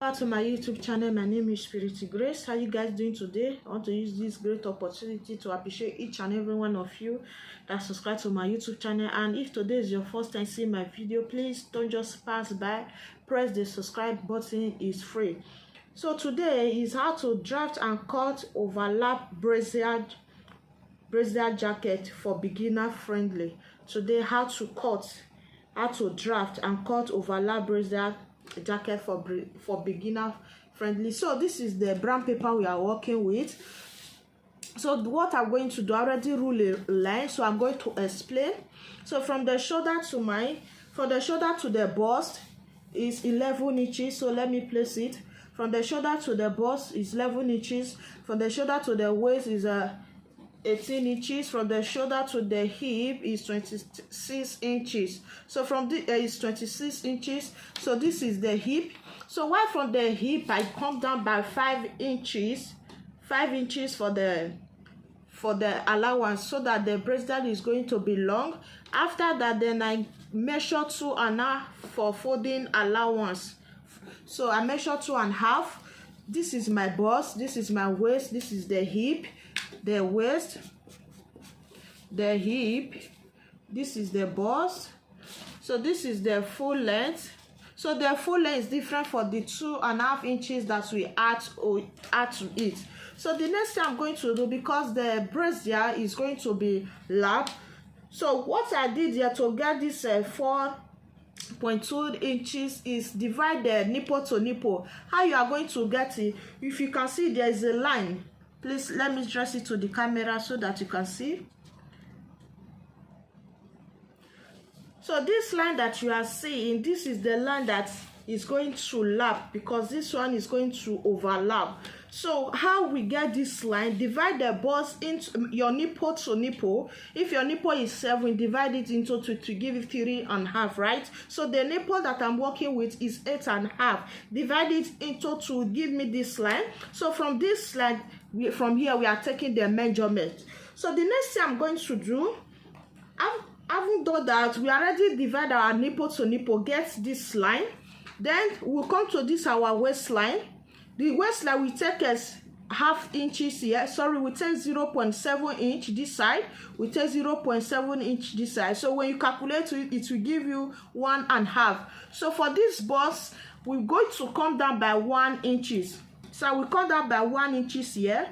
Back to my YouTube channel. My name is Spirit Grace. How you guys doing today? I want to use this great opportunity to appreciate each and every one of you that subscribe to my YouTube channel. And if today is your first time seeing my video, please don't just pass by. Press the subscribe button. It's free. So today is how to draft and cut overlap brazier jacket for beginner friendly. Today, how to draft and cut overlap brazier jacket for beginner friendly. So this is the brown paper we are working with. So what I'm going to do, I already rule a line, so I'm going to explain. So from the shoulder to the bust is 11 inches. So let me place it. From the shoulder to the bust is 11 inches. From the shoulder to the waist is 18 inches. From the shoulder to the hip is 26 inches. So from this is 26 inches. So this is the hip. So while from the hip I come down by 5 inches for the allowance, so that the bracelet is going to be long. After that, then I measure 2.5 for folding allowance. So I measure 2.5. This is my bust, this is my waist, this is the hip, the waist, the hip, this is the bust. So this is the full length. So the full length is different for the 2.5 inches that we add to it. So the next thing I'm going to do, because the brazier is going to be lap, so what I did here to get this 4.2 inches is divide the nipple to nipple. How you are going to get it? If you can see, there is a line. Please let me dress it to the camera so that you can see. So this line that you are seeing, this is the line that is going to lap, because this one is going to overlap. So how we get this line? Divide the bust into your nipple to nipple. If your nipple is 7, divide it into 2 to give it 3.5, right? So the nipple that I'm working with is 8.5. Divide it into 2, give me this line. So from this line, from here we are taking the measurement. So the next thing I'm going to do, having done that, we already divide our nipple to nipple, get this line. Then we'll come to this our waistline. The waistline we take as half inches here. Sorry, we take 0.7 inch this side. We take 0.7 inch this side. So when you calculate it, it will give you 1.5. So for this bust, we're going to come down by 1 inches. So I will come down by 1 inches here.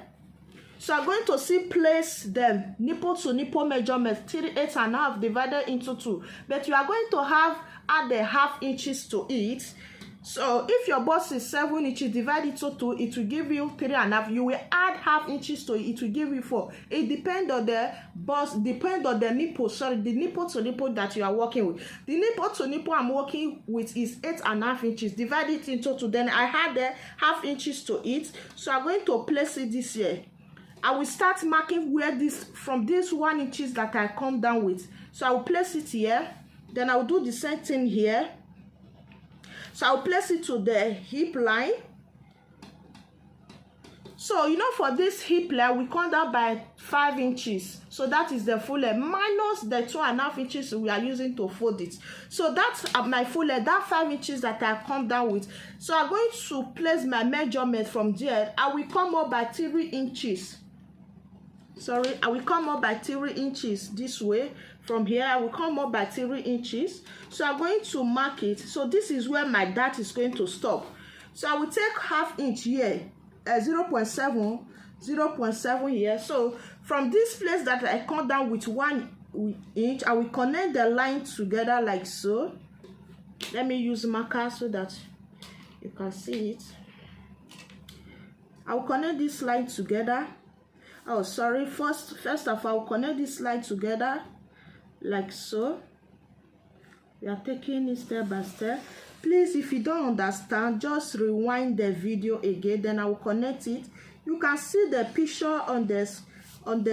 So I'm going to place the nipple to nipple measurement 8.5 divided into 2. But you are going to add the half inches to it. So if your bust is 7 inches, divide it to 2, it will give you 3.5. You will add half inches to it, it will give you 4. It depends on the bust, depends on the nipple. Sorry, the nipple to nipple that you are working with. The nipple to nipple I'm working with is 8.5 inches. Divide it into 2. Then I add the half inches to it. So I'm going to place it this here. I will start marking where this, from this 1 inches that I come down with. So I will place it here. Then I will do the same thing here. So I'll place it to the hip line. So you know, for this hip line, we come down by 5 inches. So that is the full length minus the 2.5 inches we are using to fold it. So that's my full length, that 5 inches that I come down with. So I'm going to place my measurement from there. I will come up by 3 inches. Sorry, I will come up by 3 inches this way. From here, I will come up by 3 inches. So I'm going to mark it. So this is where my dart is going to stop. So I will take half inch here, 0.7 here. So from this place that I come down with 1 inch, I will connect the line together like so. Let me use marker so that you can see it. I will connect this line together. Oh, sorry. First of all, I'll connect this line together like so. We are taking it step by step. Please, if you don't understand, just rewind the video again, then I will connect it. You can see the picture on the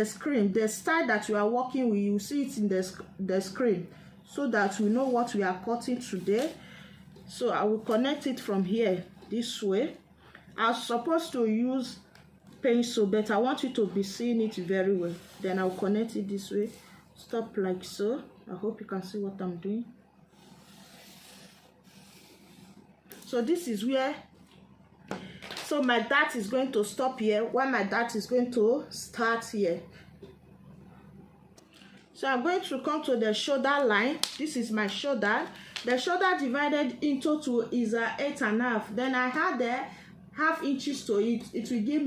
screen, the style that you are working with. You see it in the screen, so that we know what we are cutting today. So I will connect it from here this way. I was supposed to use pencil, but I want you to be seeing it very well. Then I'll connect it this way. Stop like so. I hope you can see what I'm doing. So this is where So my dart is going to stop here, while my dart is going to start here. So I'm going to come to the shoulder line. This is my shoulder. The shoulder divided into 2 is 8.5. Then I add the half inches to it. It will give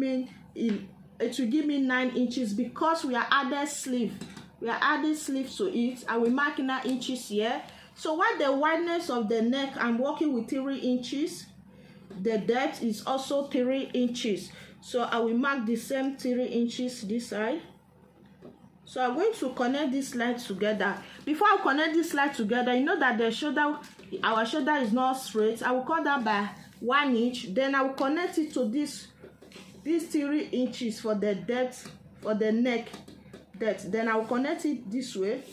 me 9 inches because we are adding sleeve. We are adding sleeve to it, and we mark 9 inches here. So while the wideness of the neck, I'm working with 3 inches. The depth is also 3 inches. So I will mark the same 3 inches this side. So I'm going to connect this line together. Before I connect this line together, you know that the shoulder, our shoulder is not straight. I will cut that by 1 inch. Then I will connect it to these 3 inches for the depth, for the neck depth. Then I will connect it this way.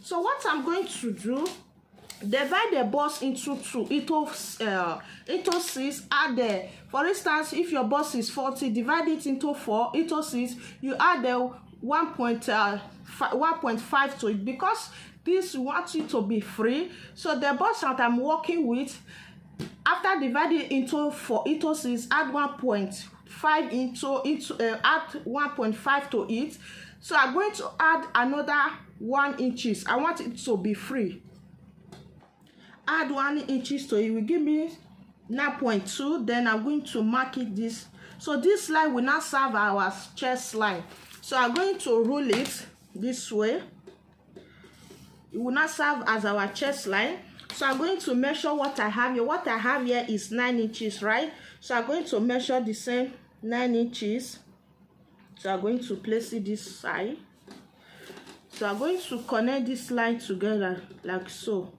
So what I'm going to do, divide the bust into 2, into 6. Add the, for instance, if your bust is 40, divide it into 4, into 6. You add the 1.5 to it because this wants it to be free. So the bust that I'm working with, after dividing into 4, into 6, add 1.5 add 1.5 to it. So I'm going to add another 1 inches. I want it to be free. Add 1 inches to it will give me 9.2. Then I'm going to mark it this. So this line will not serve our chest line. So I'm going to rule it this way. It will not serve as our chest line. So I'm going to measure what I have here. What I have here is 9 inches, right? So I'm going to measure the same 9 inches. So I'm going to place it this side. So I'm going to connect this line together like so.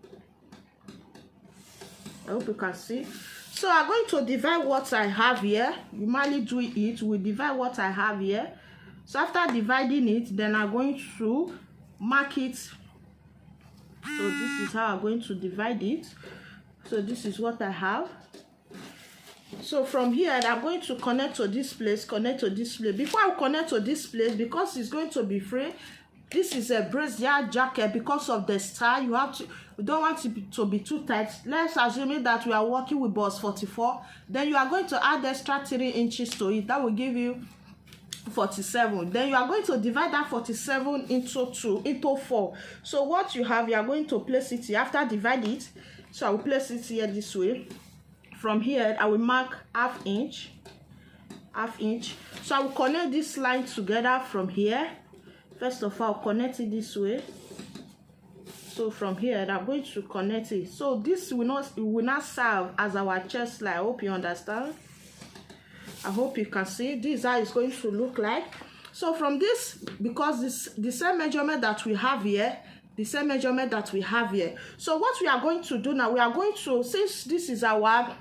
I hope you can see. So I'm going to divide what I have here. You normally do it. We divide what I have here. So after dividing it, then I'm going to mark it. So this is how I'm going to divide it. So this is what I have. So from here, I'm going to connect to this place, connect to this place. Before I connect to this place, because it's going to be free, this is a brazier jacket. Because of the style, you don't want it to be too tight. Let's assume that we are working with bust 44. Then you are going to add extra 3 inches to it. That will give you 47. Then you are going to divide that 47 into 4. So what you have, you are going to place it here. After divide it, so I will place it here this way. From here, I will mark half inch. So I will connect this line together from here. First of all, I'll connect it this way. So from here, I'm going to connect it. So this will not serve as our chest line. I hope you understand. I hope you can see. This is how it's going to look like. So from this, because the same measurement that we have here, So what we are going to do now, we are going to, since this is our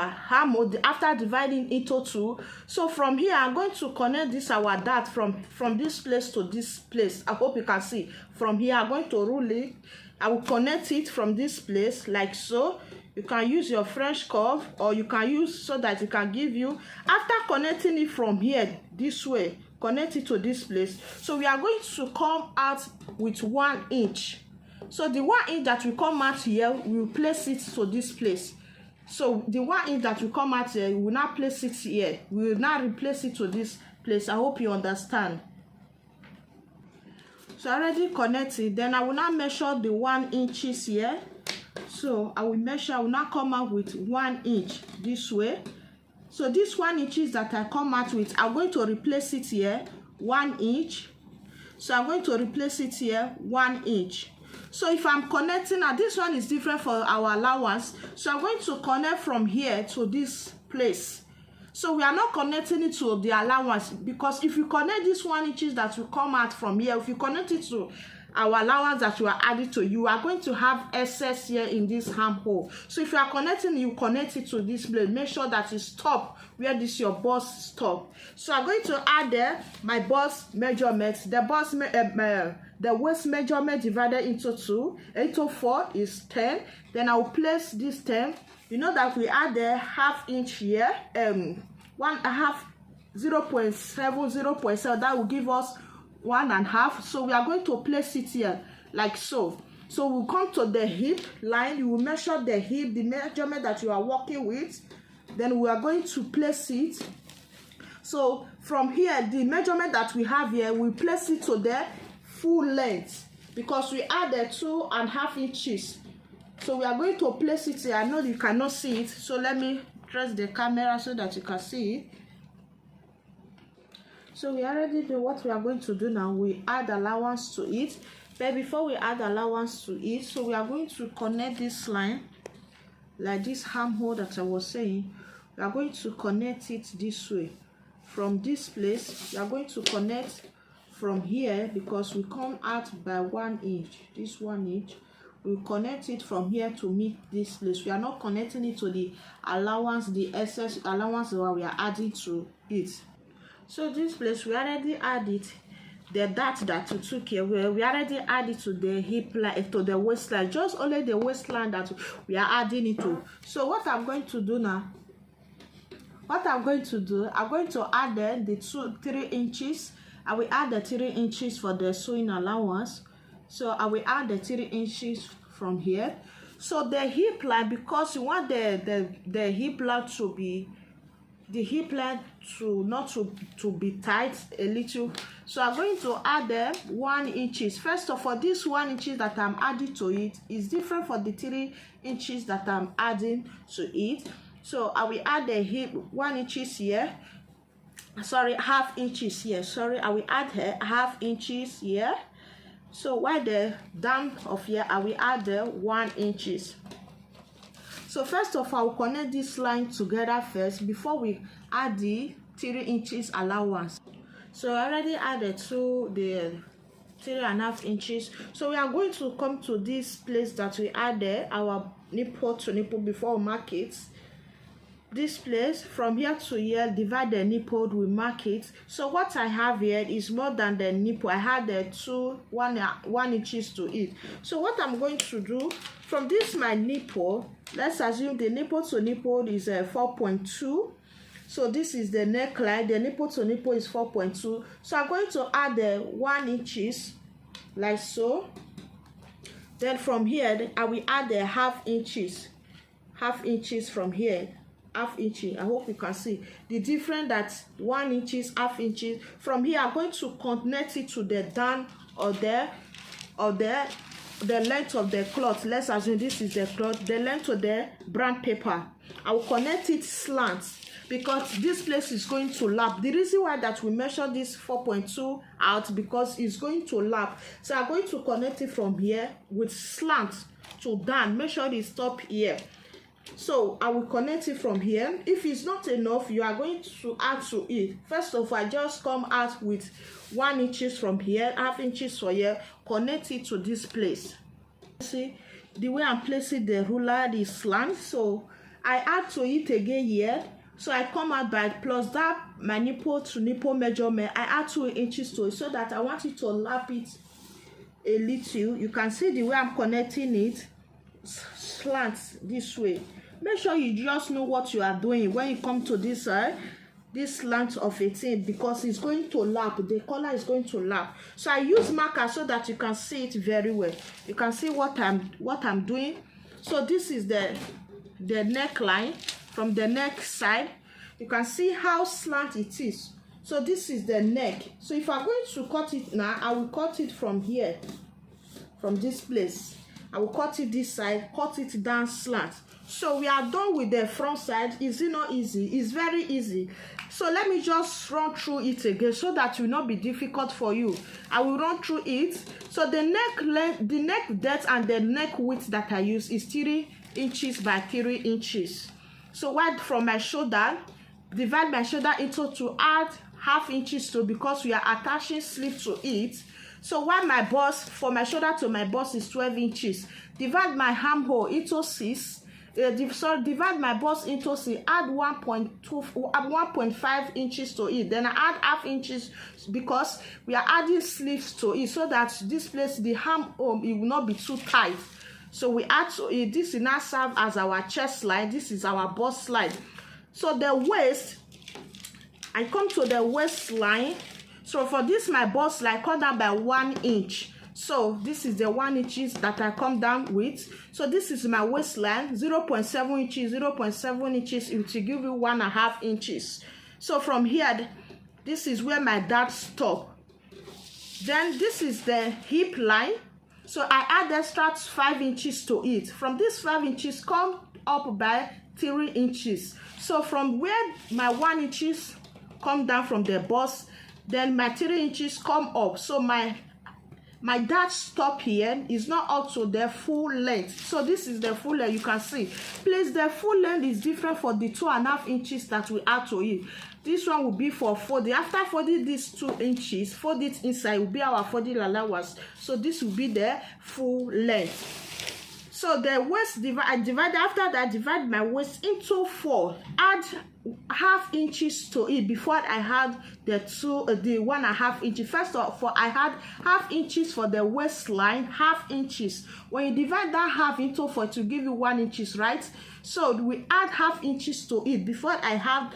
hammer after dividing into 2. So from here, I'm going to connect this our dart from this place to this place. I hope you can see. From here, I'm going to rule it. I will connect it from this place like so. You can use your French curve, or you can use so that it can give you, after connecting it from here this way, connect it to this place. So we are going to come out with 1 inch. So the 1 inch that will come out here, we will place it to this place. So the 1 inch that will come out here, we will not place it here. We will not replace it to this place. I hope you understand. So I already connected. Then I will now measure the 1 inches here. So I will now come out with 1 inch this way. So this 1 inches that I come out with, I'm going to replace it here 1 inch. So I'm going to replace it here 1 inch. So if I'm connecting, now this one is different for our allowance. So I'm going to connect from here to this place. So we are not connecting it to the allowance, because if you connect this 1 inches that will come out from here, if you connect it to our allowance that you are adding to, you are going to have excess here in this armhole. So if you are connecting, you connect it to this blade. Make sure that it's stop where this your bust stop. So I'm going to add there my bust measurements. The waist measurement divided into 2, into 4 is 10. Then I will place this 10. You know that we add the half inch here, 0.7, 0.7. That will give us 1.5. So we are going to place it here like so. So we'll come to the hip line. You will measure the hip, the measurement that you are working with. then we are going to place it. So from here, the measurement that we have here, we place it to the full length because we added 2.5 inches. So we are going to place it here. I know you cannot see it, so let me press the camera so that you can see it. So we already know what we are going to do now. We add allowance to it. But before we add allowance to it, so we are going to connect this line, like this armhole that I was saying. We are going to connect it this way. From this place, we are going to connect from here because we come out by 1 inch. This 1 inch. We connect it from here to meet this place. We are not connecting it to the allowance, the excess allowance that we are adding to it. So this place, we already add it. The dart that we took here, we already added to the hip line, to the waistline. Just only the waistline that we are adding it to. So what I'm going to do now, I'm going to add the 3 inches. I will add the 3 inches for the sewing allowance. So I will add the 3 inches from here. So the hip line, because you want the hip line to be, not to be tight a little. So I'm going to add 1 inches. First of all, this 1 inches that I'm adding to it is different from the 3 inches that I'm adding to it. So I will add the hip 1 inches here. Sorry, half inches here. Sorry, I will add here half inches here. So while the down of here, I will add the 1 inches. So first of all, we'll connect this line together first before we add the 3 inches allowance. So I already added to the 3.5 inches. So we are going to come to this place that we added our nipple to nipple before we mark it. This place from here to here, divide the nipple, we mark it. So what I have here is more than the nipple. I had the 1 inches to it. So what I'm going to do from this my nipple, let's assume the nipple to nipple is 4.2. So this is the neckline. The nipple to nipple is 4.2. So I'm going to add the 1 inches like so. Then from here, I will add the half inches from here. Half inch. I hope you can see the difference, that 1 inches, half inches. From here, I'm going to connect it to the down or the length of the cloth. Let's assume this is the cloth, the length of the brown paper. I will connect it slant because this place is going to lap. The reason why that we measure this 4.2 out, because it's going to lap. So I'm going to connect it from here with slant to down. Make sure it stop here. So I will connect it from here. If it's not enough, you are going to add to it. First of all, I just come out with 1 inches from here, half inches for here, connect it to this place. See the way I'm placing the ruler, the slant. So I add to it again here. So I come out by plus that my nipple to nipple measurement. I add 2 inches to it so that I want it to lap it a little. You can see the way I'm connecting it. Slant this way. Make sure you just know what you are doing when you come to this slant of 18, because it's going to lap. The color is going to lap. So I use marker so that you can see it very well. You can see what I'm doing. So this is the neckline. From the neck side, you can see how slant it is. So this is the neck. So if I'm going to cut it now, I will cut it from here, from this place. I will cut it this side, cut it down slant. So we are done with the front side. Is it not easy? It's very easy. So let me just run through it again so that it will not be difficult for you. I will run through it. So the neck length, the neck depth and the neck width that I use is 3 inches by 3 inches. So what from my shoulder, divide my shoulder into to add half inches to, because we are attaching sleeve to it. So while my bust, for my shoulder to my bust is 12 inches. Divide my armhole into 6. Divide my bust into 6. Add 1.5 inches to it. Then I add half inches because we are adding sleeves to it so that this place, the armhole, it will not be too tight. So we add to it. This will now serve as our chest line. This is our bust line. So the waist, I come to the waistline. So for this my bust line, cut down by 1 inch. So this is the 1 inches that I come down with. So this is my waistline, 0.7 inches, 0.7 inches. It will give you 1.5 inches. So from here, this is where my dart stop. Then this is the hip line. So I add extra 5 inches to it. From this 5 inches, come up by 3 inches. So from where my 1 inches come down from the bust, then my 3 inches come up. So my dart stop here is not up to the full length. So this is the full length, you can see. Please, the full length is different for the 2.5 inches that we add to it. This one will be for folding. After folding these 2 inches, fold it inside, will be our folding allowance. So this will be the full length. So the waist I divide, after that, divide my waist into 4. Add 0.5 inches to it before I had the 1.5 inches. First of all, I had 0.5 inches for the waistline, 0.5 inches. When you divide that 0.5 into 4 to give you 1 inches, right? So we add 0.5 inches to it before I had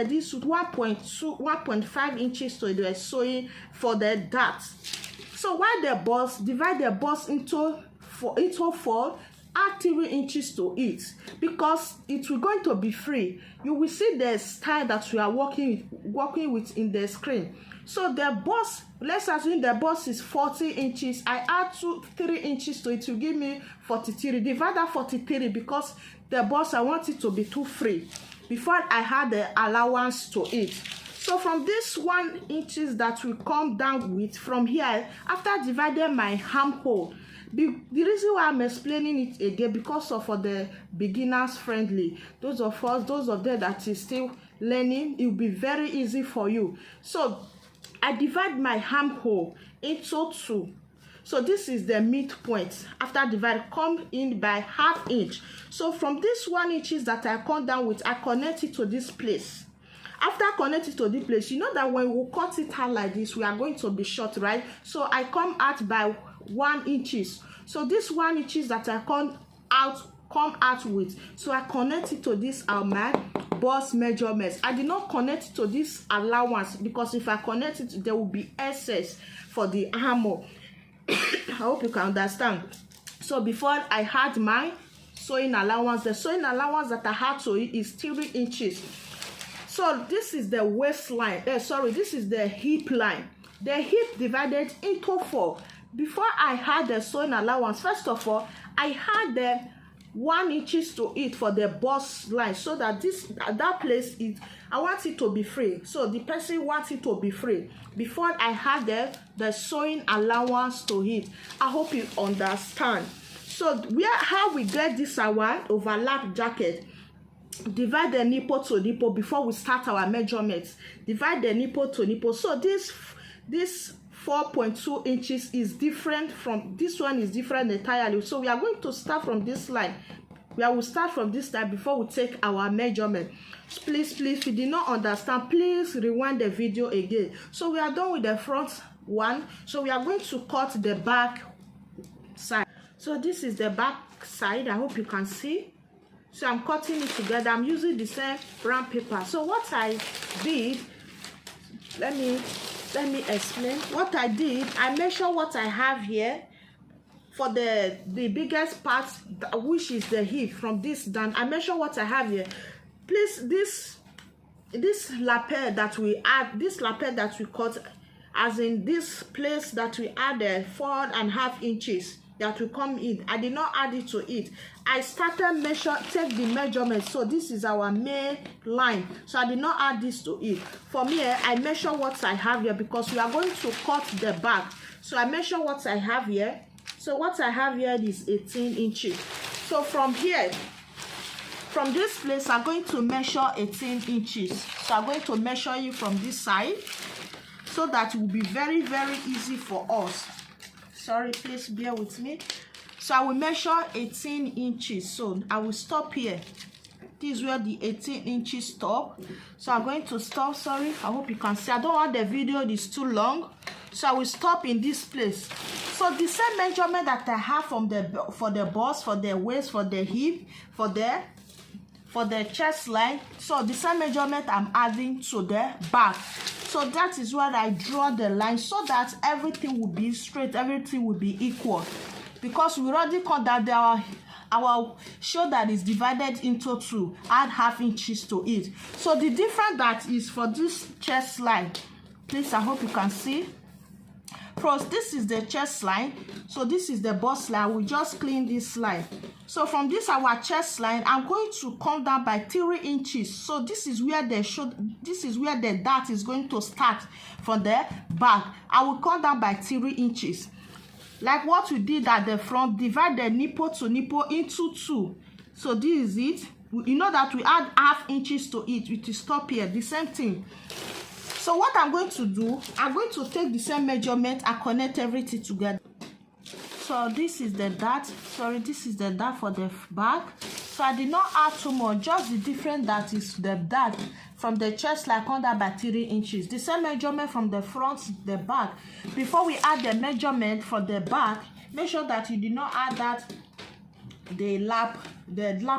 this 1.5 inches to the sewing for the dart. So while the bust, divide the bust into 4, add 3 inches to it, because it will going to be free. You will see the style that we are working with in the screen. So the bust, let's assume the bust is 40 inches. I add 3 inches to it to give me 43. Divide that 43 because the bust, I want it to be too free before I had the allowance to it. So from this 1 inches that we come down with, from here, after dividing my armhole, the reason why I'm explaining it again, because of for the beginners friendly, those of them that is still learning, it will be very easy for you. So I divide my armhole into 2. So this is the midpoint. After divide, come in by 0.5 inch. So from this 1 inches that I come down with, I connect it to this place. After connecting to this place, you know that when we cut it out like this, we are going to be short, right? So I come out by 1 inches. So this 1 inches that I come out with, so I connect it to this my bust measurements. I did not connect it to this allowance, because if I connect it, there will be excess for the armor. I hope you can understand. So before I had my sewing allowance, the sewing allowance that I had to it is 3 inches. So this is the waistline. This is the hip line. The hip divided into 4. Before I had the sewing allowance, first of all, I had the 1 inches to it for the bust line, so that that place is, I want it to be free. So the person wants it to be free before I had the sewing allowance to it. I hope you understand. So how we get this our overlap jacket? Divide the nipple to nipple before we start our measurements. Divide the nipple to nipple. So this 4.2 inches is different from this one, is different entirely. So we are going to start from this line. We will start from this line before we take our measurement. Please, if you did not understand, please rewind the video again. So we are done with the front one. So we are going to cut the back side. So this is the back side. I hope you can see. So I'm cutting it together. I'm using the same brown paper. So what I did, let me explain. What I did, I measure what I have here for the biggest part, which is the hip. From this down, I measure what I have here. Please, this lapel that we add, this lapel that we cut, as in this place that we add 4.5 inches that will come in, I did not add it to it. I started take the measurement. So this is our main line, so I did not add this to it. For me, I measure what I have here, because we are going to cut the back. So I measure what I have here. So what I have here is 18 inches. So from here, from this place, I'm going to measure 18 inches. So I'm going to measure it from this side, so that it will be very, very easy for us. Sorry, please bear with me. So I will measure 18 inches. So I will stop here. This is where the 18 inches stop. So I'm going to stop. Sorry, I hope you can see. I don't want the video is too long, so I will stop in this place. So the same measurement that I have for the bust, for the waist, for the hip, for for the chest line. So the same measurement I'm adding to the back. So that is where I draw the line so that everything will be straight, everything will be equal. Because we already cut that our shoulder is divided into two, add ½ inches to it. So the difference that is for this chest line, please, I hope you can see. First, this is the chest line, so this is the bust line. We just clean this line. So from this our chest line, I'm going to come down by 3 inches. So this is where the dart is going to start from the back. I will come down by 3 inches. Like what we did at the front, divide the nipple to nipple into 2. So this is it. You know that we add ½ inches to it. It will stop here. The same thing. So what I'm going to do, I'm going to take the same measurement and connect everything together. So this is the dart. Sorry, this is the dart for the back. So I did not add too much. Just the difference that is the dart from the chest line under by 3 inches. The same measurement from the front to the back. Before we add the measurement for the back, make sure that you did not add that the lap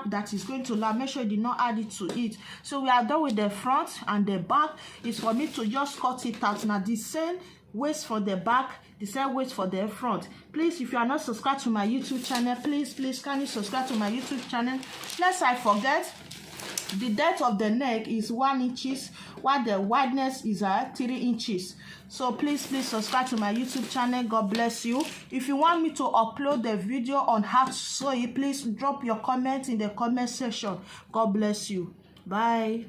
that is going to lap. Make sure you did not add it to it. So we are done with the front, and the back is for me to just cut it out. Now the same waist for the back, the same waist for the front. Please, if you are not subscribed to my YouTube channel, please can you subscribe to my YouTube channel. Lest I forget, the depth of the neck is 1 inch, while the wideness is 3 inches. So please subscribe to my YouTube channel. God bless you. If you want me to upload the video on how to sew it, please drop your comment in the comment section. God bless you. Bye.